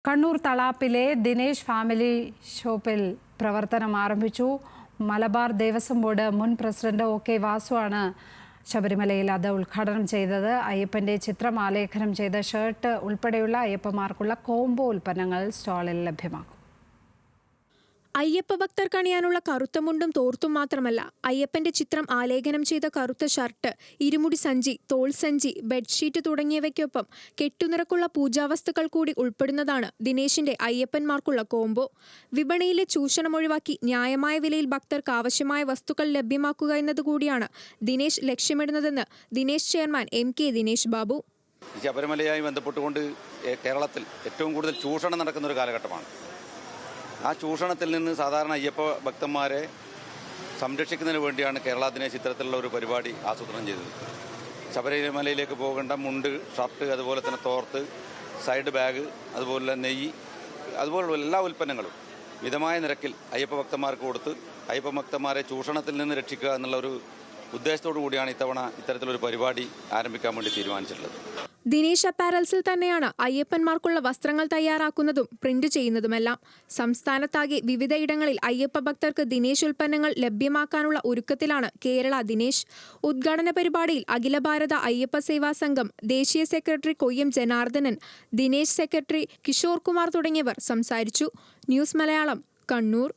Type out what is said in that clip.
Kannur തളാപ്പിലെ Dinesh family ഷോപ്പിൽ പ്രവർത്തനം ആരംഭിച്ചു. മലബാർ ദേവസ്വം ബോർഡ് മുൻ പ്രസിഡന്റ് ഒ.കെ. വാസുവാണ് ശബരിമലയിൽ അത് ഉദ്ഘാടനം ചെയ്തത്. അയ്യപ്പന്റെ ചിത്രം ആലേഖനം ചെയ്ത ഷർട്ട് ഉൾപ്പെടെയുള്ള അയ്യപ്പന്മാർക്കുള്ള കോംബോ ഉൽപ്പന്നങ്ങൾ സ്റ്റാളിൽ ലഭ്യമാക്കും. അയ്യപ്പ ഭക്തർക്ക് അണിയാനുള്ള കറുത്ത മുണ്ടും തോർത്തും മാത്രമല്ല, അയ്യപ്പന്റെ ചിത്രം ആലേഖനം ചെയ്ത കറുത്ത ഷർട്ട്, ഇരുമുടി സഞ്ചി, തോൾ സഞ്ചി, ബെഡ്ഷീറ്റ് തുടങ്ങിയവയ്ക്കൊപ്പം കെട്ടുനിറക്കുള്ള പൂജാവസ്തുക്കൾ കൂടി ഉൾപ്പെടുന്നതാണ് ദിനേശിന്റെ അയ്യപ്പന്മാർക്കുള്ള കോംബോ. വിപണിയിലെ ചൂഷണം ഒഴിവാക്കി ന്യായമായ വിലയിൽ ഭക്തർക്ക് ആവശ്യമായ വസ്തുക്കൾ ലഭ്യമാക്കുക എന്നതുകൂടിയാണ് ദിനേശ് ലക്ഷ്യമിടുന്നതെന്ന് ദിനേശ് ചെയർമാൻ M.K. ദിനേശ് ബാബു. ശബരിമലയുമായി ബന്ധപ്പെട്ടുകൊണ്ട് കേരളത്തിൽ ഏറ്റവും കൂടുതൽ ചൂഷണം നടക്കുന്ന ഒരു കാലഘട്ടമാണ്. ആ ചൂഷണത്തിൽ നിന്ന് സാധാരണ അയ്യപ്പ ഭക്തന്മാരെ സംരക്ഷിക്കുന്നതിന് വേണ്ടിയാണ് കേരള ദിനേശ് ഇത്തരത്തിലുള്ള ഒരു പരിപാടി ആസൂത്രണം ചെയ്തത്. ശബരിമലയിലേക്ക് പോകേണ്ട മുണ്ട്, ഷർട്ട്, അതുപോലെ തന്നെ തോർത്ത്, സൈഡ് ബാഗ്, അതുപോലെ നെയ്യ്, അതുപോലുള്ള എല്ലാ ഉൽപ്പന്നങ്ങളും മിതമായ നിരക്കിൽ അയ്യപ്പ ഭക്തന്മാർക്ക് കൊടുത്ത് അയ്യപ്പ ഭക്തന്മാരെ ചൂഷണത്തിൽ നിന്ന് രക്ഷിക്കുക എന്നുള്ള ഒരു ഉദ്ദേശത്തോടു കൂടിയാണ് ഇത്തവണ ഇത്തരത്തിലൊരു പരിപാടി ആരംഭിക്കാൻ വേണ്ടി തീരുമാനിച്ചിട്ടുള്ളത്. ദിനേശ് അപ്പാരൽസിൽ തന്നെയാണ് അയ്യപ്പന്മാർക്കുള്ള വസ്ത്രങ്ങൾ തയ്യാറാക്കുന്നതും പ്രിന്റ് ചെയ്യുന്നതുമെല്ലാം. സംസ്ഥാനത്താകെ വിവിധയിടങ്ങളിൽ അയ്യപ്പ ഭക്തർക്ക് ദിനേശ് ഉൽപ്പന്നങ്ങൾ ലഭ്യമാക്കാനുള്ള ഒരുക്കത്തിലാണ് കേരള ദിനേശ്. ഉദ്ഘാടന പരിപാടിയിൽ അഖില ഭാരത അയ്യപ്പ സേവാ സംഘം ദേശീയ സെക്രട്ടറി കൊയ്യം ജനാർദ്ദനൻ, ദിനേശ് സെക്രട്ടറി കിഷോർ കുമാർ തുടങ്ങിയവർ സംസാരിച്ചു. ന്യൂസ് മലയാളം, കണ്ണൂർ.